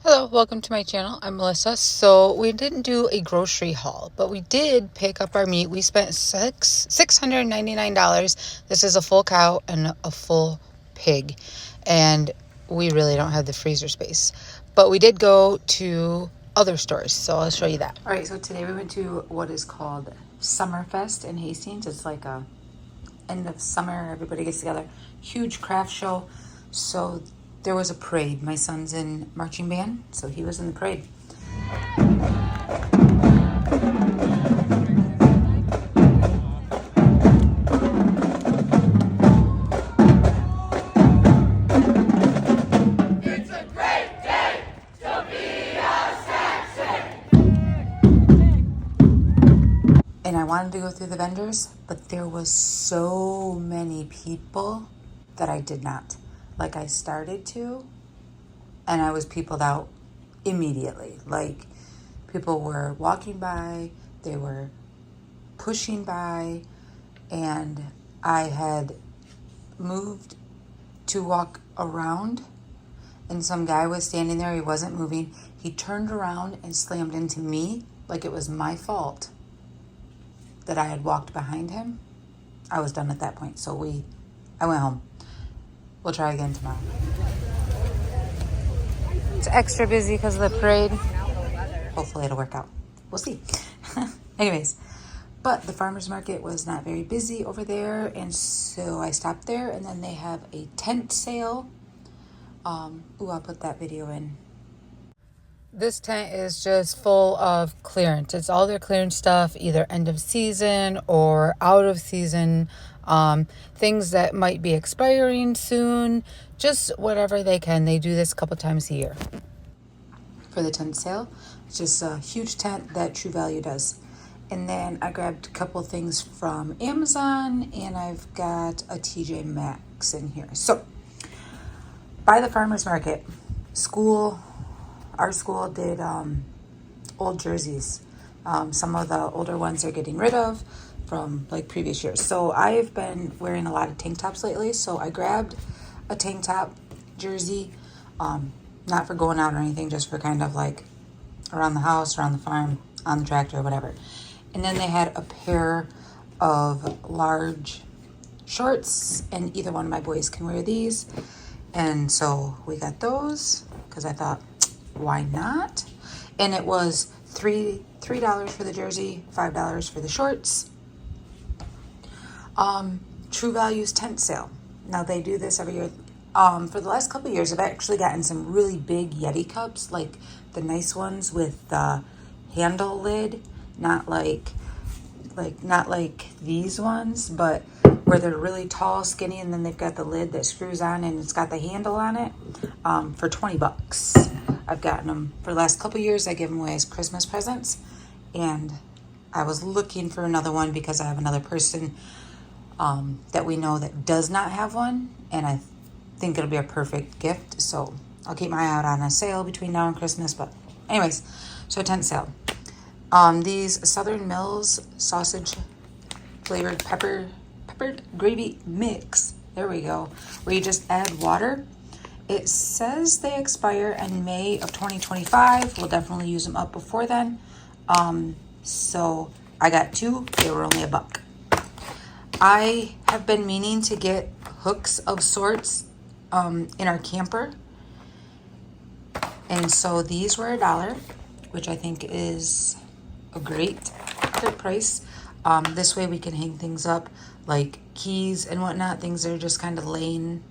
Hello, welcome to my channel. I'm Melissa. So we didn't do a grocery haul, but we did pick up our meat. We spent $699. This is a full cow and a full pig, and we really don't have the freezer space. But we did go to other stores, so I'll show you that. All right, so today we went to what is called Summerfest in Hastings. It's like a end of summer, everybody gets together, huge craft show. So there was a parade. My son's in marching band, so he was in the parade. It's a great day to be a Saxon. And I wanted to go through the vendors, but there was so many people that I did not. Like, I started to, and I was peopled out immediately. Like, people were walking by, they were pushing by, and I had moved to walk around, and some guy was standing there. He wasn't moving. He turned around and slammed into me like it was my fault that I had walked behind him. I was done at that point, so I went home. We'll try again tomorrow. It's extra busy because of the parade. Hopefully it'll work out. We'll see. Anyways, but the farmer's market was not very busy over there, and so I stopped there, and then they have a tent sale. I'll put that video in. This tent is just full of clearance. It's all their clearance stuff, either end of season or out of season, things that might be expiring soon, just whatever they can. They do this a couple times a year. For the tent sale, it's just a huge tent that True Value does. And then I grabbed a couple things from Amazon, and I've got a TJ Maxx in here. So, by the farmer's market, our school did old jerseys. Some of the older ones they're getting rid of from like previous years. So I've been wearing a lot of tank tops lately. So I grabbed a tank top jersey, not for going out or anything, just for kind of like around the house, around the farm, on the tractor, whatever. And then they had a pair of large shorts, and either one of my boys can wear these. And so we got those because I thought, why not? And it was $3 for the jersey, $5 for the shorts. True Value's tent sale. Now they do this every year. For the last couple of years, I've actually gotten some really big Yeti cups, like the nice ones with the handle lid, not like these ones, but where they're really tall, skinny, and then they've got the lid that screws on and it's got the handle on it, for $20. I've gotten them for the last couple of years. I give them away as Christmas presents, and I was looking for another one because I have another person that we know that does not have one, and I think it'll be a perfect gift. So I'll keep my eye out on a sale between now and Christmas. But anyways, so tent sale. These Southern Mills sausage flavored peppered gravy mix. There we go. Where you just add water. It says they expire in May of 2025. We'll definitely use them up before then. So I got 2. They were only $1. I have been meaning to get hooks of sorts in our camper. And so these were $1, which I think is a great price. This way we can hang things up like keys and whatnot, things that are just kind of laying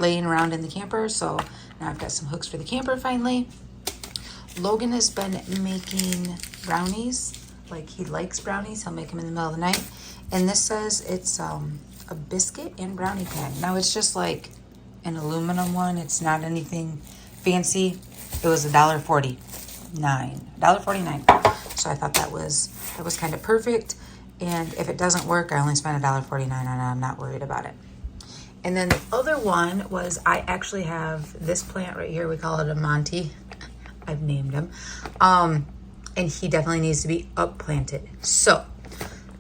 around in the camper. So now I've got some hooks for the camper finally. Logan has been making brownies. Like, he likes brownies. He'll make them in the middle of the night. And this says it's a biscuit and brownie pan. Now it's just like an aluminum one. It's not anything fancy. It was $1.49. So I thought that was kind of perfect. And if it doesn't work, I only spent $1.49 and I'm not worried about it. And then the other one was, I actually have this plant right here. We call it a Monty. I've named him. And he definitely needs to be upplanted. So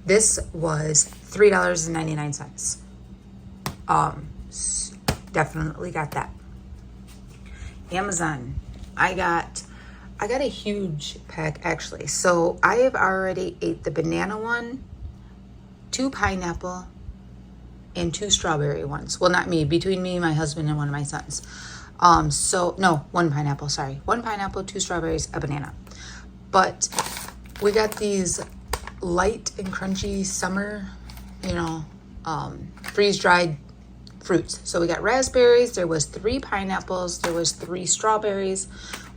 this was $3.99. Definitely got that. Amazon. I got a huge pack actually. So I have already ate the banana one, 2 pineapple, and 2 strawberry ones. Well, not me, between me, my husband, and one of my sons. So no, 1 pineapple, sorry. 1 pineapple, 2 strawberries, a banana. But we got these light and crunchy summer, freeze-dried fruits. So we got raspberries, there was 3 pineapples, there was 3 strawberries,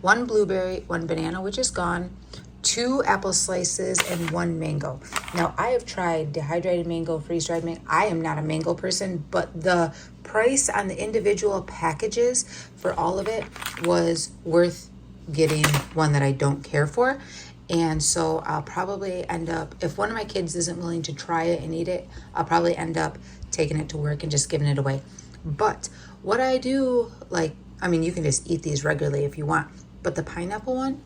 1 blueberry, 1 banana, which is gone, 2 apple slices, and 1 mango. Now, I have tried dehydrated mango, freeze-dried mango. I am not a mango person, but the price on the individual packages for all of it was worth getting one that I don't care for. And so I'll probably end up, if one of my kids isn't willing to try it and eat it, I'll probably end up taking it to work and just giving it away. But what I do, you can just eat these regularly if you want, but the pineapple one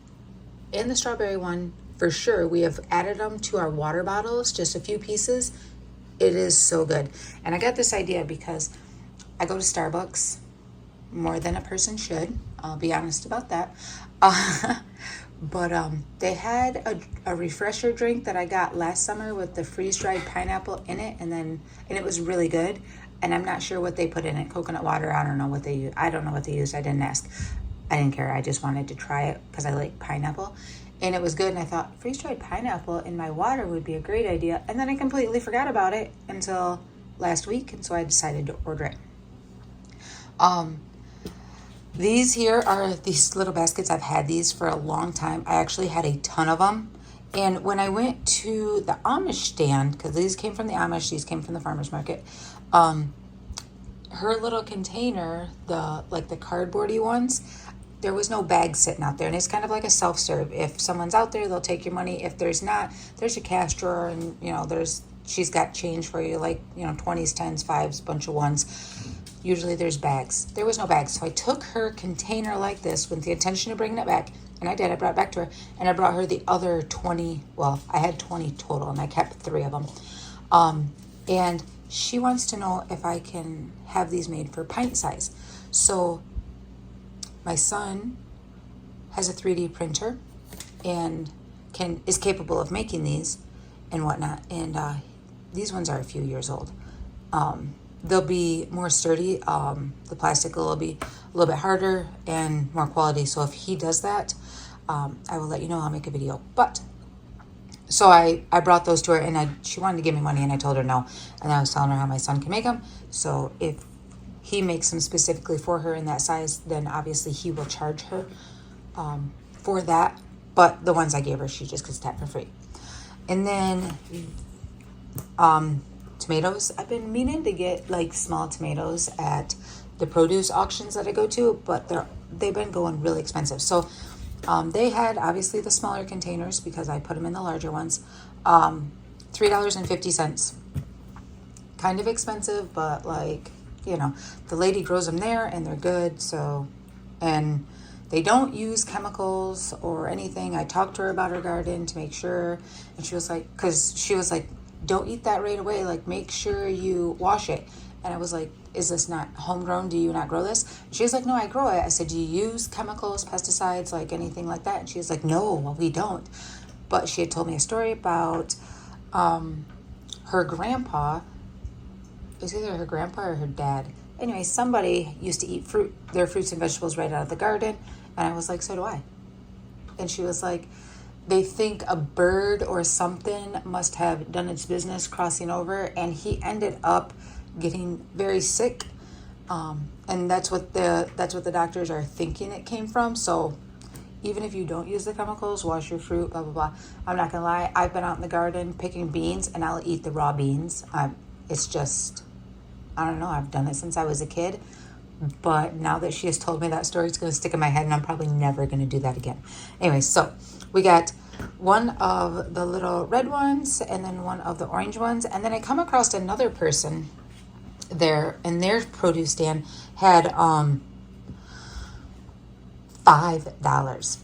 and the strawberry one, for sure, we have added them to our water bottles, just a few pieces. It is so good. And I got this idea because I go to Starbucks more than a person should. I'll be honest about that. But they had a refresher drink that I got last summer with the freeze-dried pineapple in it, and it was really good. And I'm not sure what they put in it. Coconut water, I don't know what they use. I don't know what they used. I didn't ask. I didn't care. I just wanted to try it because I like pineapple. And it was good, and I thought freeze-dried pineapple in my water would be a great idea. And then I completely forgot about it until last week, and so I decided to order it. These here are these little baskets. I've had these for a long time. I actually had a ton of them. And when I went to the Amish stand, because these came from the Amish, these came from the farmer's market, her little container, the cardboardy ones, there was no bag sitting out there. And it's kind of like a self-serve. If someone's out there, they'll take your money. If there's not, there's a cash drawer, and, she's got change for you, 20s, 10s, 5s, bunch of ones. Usually there's bags. There was no bags. So I took her container like this with the intention of bringing it back. And I did. I brought it back to her. And I brought her the other 20. Well, I had 20 total, and I kept 3 of them. And she wants to know if I can have these made for pint size. So my son has a 3D printer and is capable of making these and whatnot. And these ones are a few years old. They'll be more sturdy. The plastic will be a little bit harder and more quality. So if he does that, I will let you know. I'll make a video. But so I brought those to her, and she wanted to give me money, and I told her no. And I was telling her how my son can make them. So if he makes them specifically for her in that size, then obviously he will charge her for that. But the ones I gave her, she just gets that for free. And then tomatoes. I've been meaning to get small tomatoes at the produce auctions that I go to, but they've been going really expensive. So they had obviously the smaller containers because I put them in the larger ones. $3.50. Kind of expensive, but the lady grows them there and they're good. So, and they don't use chemicals or anything. I talked to her about her garden to make sure, and she was like, don't eat that right away. Make sure you wash it. And I was like, is this not homegrown? Do you not grow this? She was like, no, I grow it. I said, do you use chemicals, pesticides, anything like that? And she was like, no, we don't. But she had told me a story about her grandpa. It was either her grandpa or her dad. Anyway, somebody used to eat their fruits and vegetables right out of the garden. And I was like, so do I. And she was like, they think a bird or something must have done its business crossing over, and he ended up getting very sick. And that's what the doctors are thinking it came from. So even if you don't use the chemicals, wash your fruit, blah, blah, blah. I'm not gonna lie, I've been out in the garden picking beans, and I'll eat the raw beans. It's just, I don't know, I've done it since I was a kid. But now that she has told me that story, it's going to stick in my head, and I'm probably never going to do that again. Anyway, so we got one of the little red ones and then one of the orange ones. And then I come across another person there, and their produce stand had $5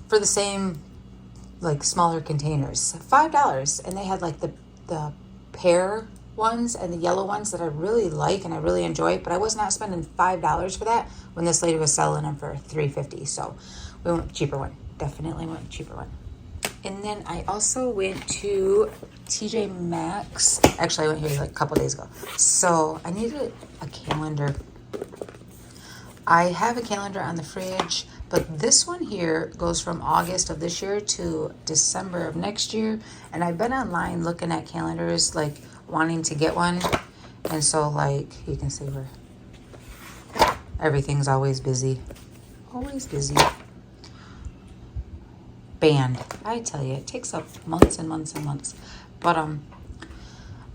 for the same, smaller containers. $5. And they had, the pear ones and the yellow ones that I really like and I really enjoy, but I was not spending $5 for that when this lady was selling them for $3.50. So We went cheaper one. Definitely went cheaper one. And then I also went to TJ Maxx. Actually, I went here like a couple days ago. So I needed a calendar. I have a calendar on the fridge, but this one here goes from August of this year to December of next year. And I've been online looking at calendars, like wanting to get one. And so like you can see where everything's always busy. Always busy. Band. I tell you, it takes up months and months and months. But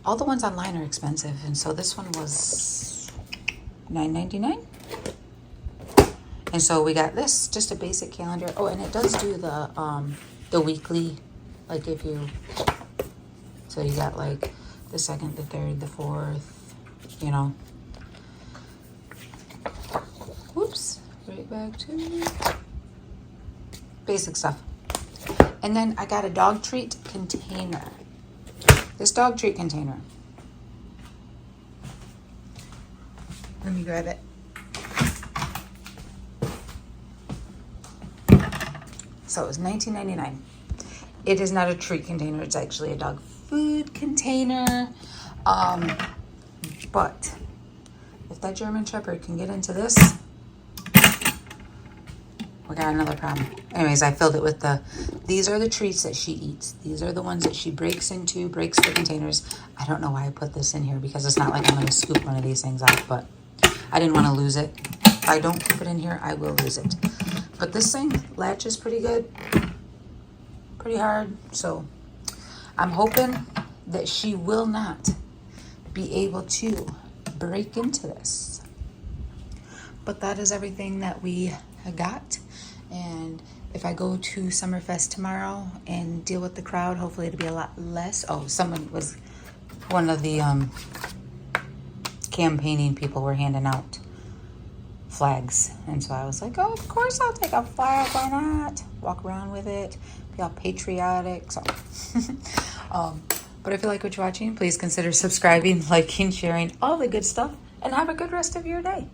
all the ones online are expensive, and so this one was $9.99. And so we got this, just a basic calendar. Oh, and it does do the weekly, like if you, so you got like the 2nd, the 3rd, the 4th, you know. Whoops, right back to basic stuff. And then I got a dog treat container. This dog treat container. Let me grab it. So it was $19.99. It is not a treat container. It's actually a dog food container. But if that German Shepherd can get into this, we got another problem. Anyways, I filled it with these are the treats that she eats. These are the ones that she breaks the containers. I don't know why I put this in here because it's not like I'm going to scoop one of these things out, but I didn't want to lose it. If I don't keep it in here, I will lose it. But this thing latches pretty good, pretty hard. So I'm hoping that she will not be able to break into this. But that is everything that we got. And if I go to Summerfest tomorrow and deal with the crowd, hopefully it'll be a lot less. Oh, one of the campaigning people were handing out flags. And so I was like, oh, of course I'll take a flag. Why not? Walk around with it. Be all patriotic. So, but if you like what you're watching, please consider subscribing, liking, sharing, all the good stuff. And have a good rest of your day.